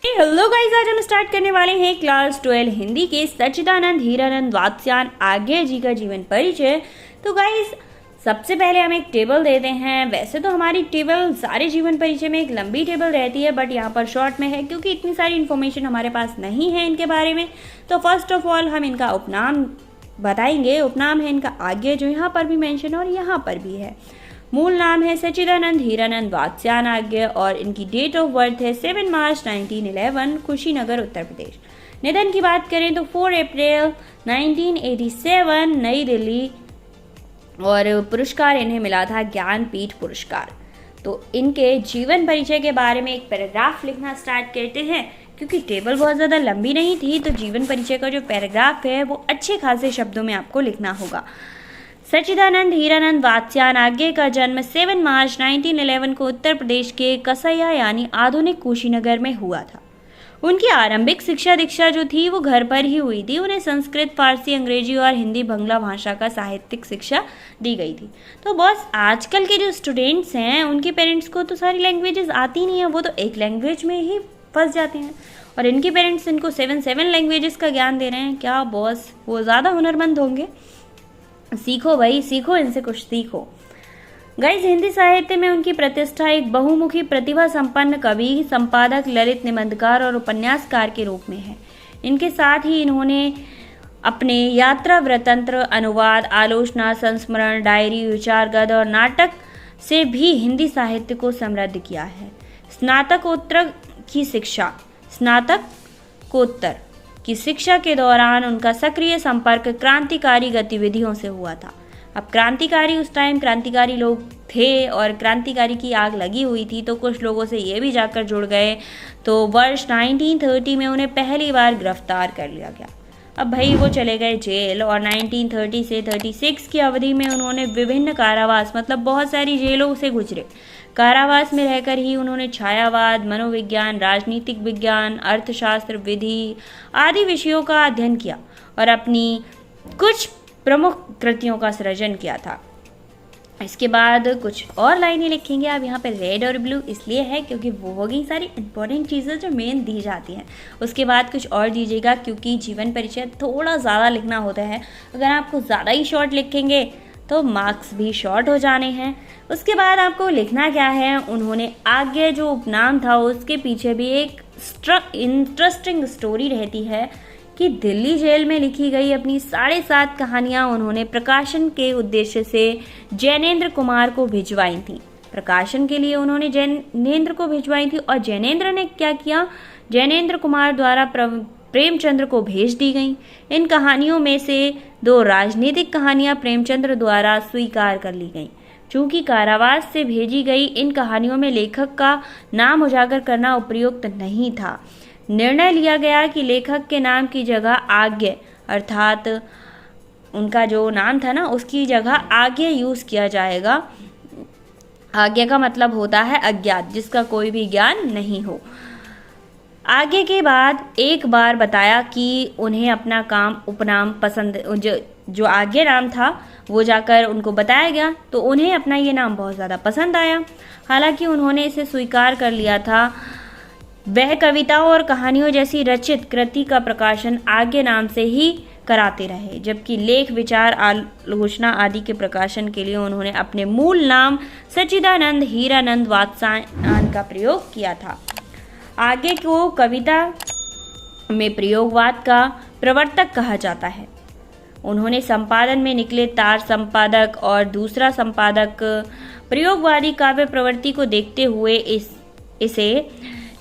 Hello guys, आज हम start करने वाले हैं क्लास 12 हिंदी के सच्चिदानंद हीरानंद वात्स्यायन आज्ञे जी का जीवन परिचय। तो गाइस, सबसे पहले हम एक टेबल देते हैं। वैसे तो हमारी टेबल सारे जीवन परिचय में एक लंबी टेबल रहती है, बट यहाँ पर शॉर्ट में है क्योंकि इतनी सारी इन्फॉर्मेशन हमारे पास नहीं है इनके बारे में। तो फर्स्ट ऑफ ऑल हम इनका उपनाम बताएंगे। उपनाम है इनका आज्ञे, जो यहाँ पर भी मेंशन और यहाँ पर भी है। मूल नाम है सच्चिदानंद हीरानंद वात्स्यायन आज्ञे और इनकी डेट ऑफ बर्थ है 7 मार्च 1911, कुशीनगर, उत्तर प्रदेश। निधन की बात करें तो 4 अप्रैल 1987, नई दिल्ली, और पुरस्कार इन्हें मिला था ज्ञानपीठ पुरस्कार। तो इनके जीवन परिचय के बारे में एक पैराग्राफ लिखना स्टार्ट करते हैं। क्योंकि टेबल बहुत ज़्यादा लंबी नहीं थी, तो जीवन परिचय का जो पैराग्राफ है वो अच्छे खासे शब्दों में आपको लिखना होगा। सच्चिदानंद हीरानंद वात्स्यायन आज्ञे का जन्म 7 मार्च 1911 को उत्तर प्रदेश के कसैया यानी आधुनिक कुशीनगर में हुआ था। उनकी आरंभिक शिक्षा दीक्षा जो थी वो घर पर ही हुई थी। उन्हें संस्कृत, फारसी, अंग्रेजी और हिंदी, बंगला भाषा का साहित्यिक शिक्षा दी गई थी। तो बॉस, आजकल के जो स्टूडेंट्स हैं उनके पेरेंट्स को तो सारी लैंग्वेजेस आती नहीं है, वो तो एक लैंग्वेज में ही फंस जाते हैं। और इनके पेरेंट्स इनको 7 लैंग्वेजेस का ज्ञान दे रहे हैं। क्या बॉस, वो ज़्यादा हुनरमंद होंगे? सीखो भाई, सीखो, इनसे कुछ सीखो। गाइस, हिंदी साहित्य में उनकी प्रतिष्ठा एक बहुमुखी प्रतिभा संपन्न कवि, संपादक, ललित निबंधकार और उपन्यासकार के रूप में है। इनके साथ ही इन्होंने अपने यात्रा वृत्तंत्र, अनुवाद, आलोचना, संस्मरण, डायरी, विचार गद्य और नाटक से भी हिंदी साहित्य को समृद्ध किया है। स्नातकोत्तर की शिक्षा के दौरान उनका सक्रिय संपर्क क्रांतिकारी गतिविधियों से हुआ था। अब क्रांतिकारी, उस टाइम क्रांतिकारी लोग थे और क्रांतिकारी की आग लगी हुई थी, तो कुछ लोगों से ये भी जाकर जुड़ गए। तो वर्ष 1930 में उन्हें पहली बार गिरफ्तार कर लिया गया। अब भाई वो चले गए जेल, और 1930 से 36 की अवधि में उन्होंने विभिन्न कारावास, मतलब बहुत सारी जेलों से गुजरे। कारावास में रहकर ही उन्होंने छायावाद, मनोविज्ञान, राजनीतिक विज्ञान, अर्थशास्त्र, विधि आदि विषयों का अध्ययन किया और अपनी कुछ प्रमुख कृतियों का सृजन किया था। इसके बाद कुछ और लाइनें लिखेंगे आप यहाँ पे। रेड और ब्लू इसलिए है क्योंकि वो होगी सारी इंपॉर्टेंट चीज़ें जो मेन दी जाती हैं। उसके बाद कुछ और दीजिएगा, क्योंकि जीवन परिचय थोड़ा ज़्यादा लिखना होता है। अगर आपको ज़्यादा ही शॉर्ट लिखेंगे तो मार्क्स भी शॉर्ट हो जाने हैं। उसके बाद आपको लिखना क्या है, उन्होंने आज्ञे जो उपनाम था उसके पीछे भी एक इंटरेस्टिंग स्टोरी रहती है कि दिल्ली जेल में लिखी गई अपनी 7.5 कहानियां उन्होंने प्रकाशन के उद्देश्य से जैनेन्द्र कुमार को भिजवाई थी। प्रकाशन के लिए उन्होंने जैनेन्द्र को भिजवाई थी और जैनेन्द्र ने क्या किया, जैनेन्द्र कुमार द्वारा प्रेमचंद्र को भेज दी गई। इन कहानियों में से 2 राजनीतिक कहानियां प्रेमचंद्र द्वारा स्वीकार कर ली गईं। चूंकि कारावास से भेजी गई इन कहानियों में लेखक का नाम उजागर करना उपयुक्त नहीं था, निर्णय लिया गया कि लेखक के नाम की जगह आज्ञे, अर्थात उनका जो नाम था ना उसकी जगह आज्ञे यूज किया जाएगा। आज्ञे का मतलब होता है अज्ञात, जिसका कोई भी ज्ञान नहीं हो। आगे के बाद एक बार बताया कि उन्हें अपना काम उपनाम पसंद, जो आज्ञे नाम था वो जाकर उनको बताया गया, तो उन्हें अपना ये नाम बहुत ज़्यादा पसंद आया। हालांकि उन्होंने इसे स्वीकार कर लिया था। वह कविताओं और कहानियों जैसी रचित कृति का प्रकाशन आज्ञे नाम से ही कराते रहे, जबकि लेख, विचार, आलोचना आदि के प्रकाशन के लिए उन्होंने अपने मूल नाम सच्चिदानंद हीरानंद वात्स्यायन का प्रयोग किया था। आगे को कविता में प्रयोगवाद का प्रवर्तक कहा जाता है। उन्होंने संपादन में निकले तार संपादक और दूसरा संपादक प्रयोगवादी काव्य प्रवृत्ति को देखते हुए इसे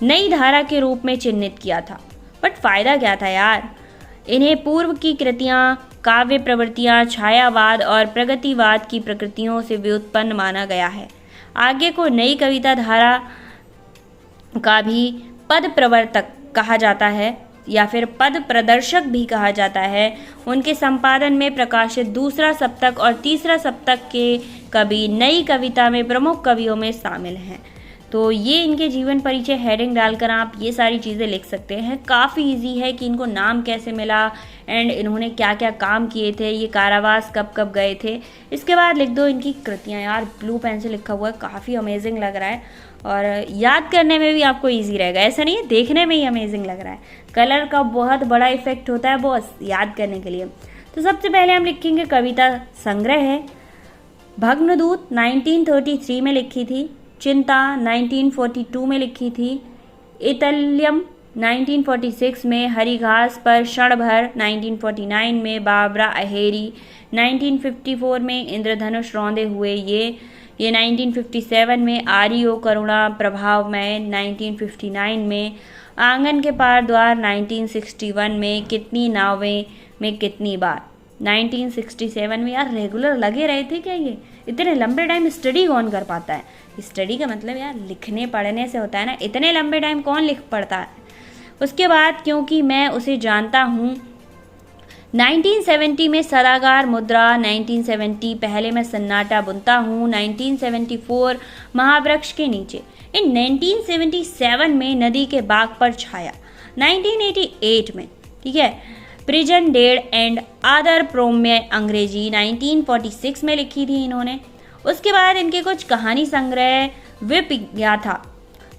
नई धारा के रूप में चिन्हित किया था। बट फायदा क्या था यार, इन्हें पूर्व की कृतियां, काव्य प्रवृत्तियां, छायावाद और प्रगतिवाद की प्रकृतियों से व्युत्पन्न माना गया है। आगे को नई कविता धारा का भी पद प्रवर्तक कहा जाता है या फिर पद प्रदर्शक भी कहा जाता है। उनके संपादन में प्रकाशित दूसरा सप्तक और तीसरा सप्तक के कवि नई कविता में प्रमुख कवियों में शामिल हैं। तो ये इनके जीवन परिचय हेडिंग डालकर आप ये सारी चीज़ें लिख सकते हैं। काफ़ी इजी है कि इनको नाम कैसे मिला एंड इन्होंने क्या क्या काम किए थे, ये कारावास कब कब गए थे। इसके बाद लिख दो इनकी कृतियाँ। यार ब्लू पेन से लिखा हुआ है, काफ़ी अमेजिंग लग रहा है और याद करने में भी आपको ईजी रहेगा। ऐसा नहीं है देखने में ही अमेजिंग लग रहा है, कलर का बहुत बड़ा इफेक्ट होता है बॉस याद करने के लिए। तो सबसे पहले हम लिखेंगे कविता संग्रह है। भग्नदूत 1933 में लिखी थी, चिंता 1942 में लिखी थी, इतल्यम 1946 में, हरी घास पर क्षण भर 1949 में, बाबरा अहेरी 1954 में, इंद्रधनुष रौंदे हुए ये 1957 में, आर्यो करुणा प्रभावमय 1959 में, आंगन के पार द्वार 1961 में, कितनी नावें में कितनी बार 1967 में। यार रेगुलर लगे रहे थे क्या? ये इतने लंबे टाइम स्टडी कौन कर पाता है? स्टडी का मतलब यार लिखने पढ़ने से होता है ना, इतने लंबे टाइम कौन लिख पढ़ता है। उसके बाद क्योंकि मैं उसे जानता हूँ 1970 में, सदागार मुद्रा 1970, पहले मैं सन्नाटा बुनता हूँ 1974, महावृक्ष के नीचे इन 1977 में, नदी के बाग पर छाया 1988 में, ठीक है, प्रिजन डेड एंड आदर प्रोम्य अंग्रेजी 1946 में लिखी थी इन्होंने। उसके बाद इनके कुछ कहानी संग्रह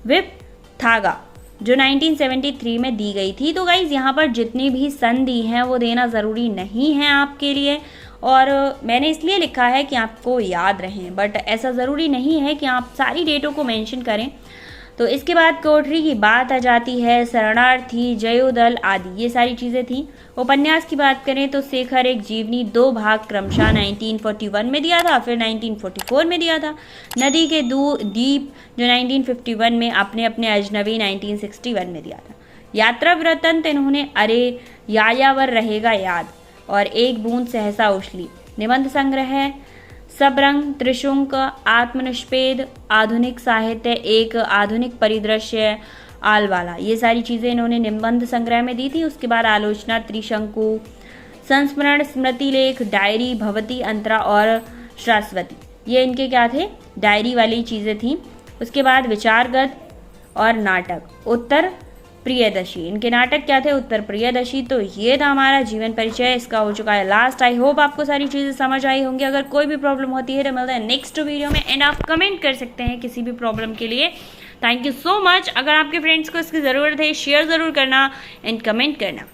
विप थागा जो 1973 में दी गई थी। तो गाइज यहाँ पर जितनी भी सन दी हैं वो देना ज़रूरी नहीं है आपके लिए, और मैंने इसलिए लिखा है कि आपको याद रहें, बट ऐसा ज़रूरी नहीं है कि आप सारी डेटों को मेंशन करें। तो इसके बाद कोठरी की बात आ जाती है, शरणार्थी, जयोदल आदि ये सारी चीज़ें थी। उपन्यास की बात करें तो शेखर एक जीवनी 2 भाग क्रमशः 1941 में दिया था, फिर 1944 में दिया था। नदी के द्वीप जो 1951 में, अपने अपने अजनबी 1961 में दिया था। यात्रा वृत्तांत इन्होंने अरे यायावर रहेगा याद और एक बूंद सहसा उछली, निबंध संग्रह है, सबरंग, त्रिशुंक, आत्मनिष्पेद, आधुनिक साहित्य, एक आधुनिक परिदृश्य, आलवाला, ये सारी चीज़ें इन्होंने निबंध संग्रह में दी थी। उसके बाद आलोचना, त्रिशंकु, संस्मरण, स्मृति लेख, डायरी, भवती अंतरा और शाश्वती, ये इनके क्या थे, डायरी वाली चीज़ें थी। उसके बाद विचारगत और नाटक, उत्तर प्रियदर्शी, इनके नाटक क्या थे, उत्तर प्रियदर्शी। तो ये था हमारा जीवन परिचय, इसका हो चुका है लास्ट। आई होप आपको सारी चीज़ें समझ आई होंगी। अगर कोई भी प्रॉब्लम होती है तो मिलता है नेक्स्ट वीडियो में, एंड आप कमेंट कर सकते हैं किसी भी प्रॉब्लम के लिए। Thank you so much. अगर आपके फ्रेंड्स को इसकी ज़रूरत है शेयर ज़रूर करना एंड कमेंट करना।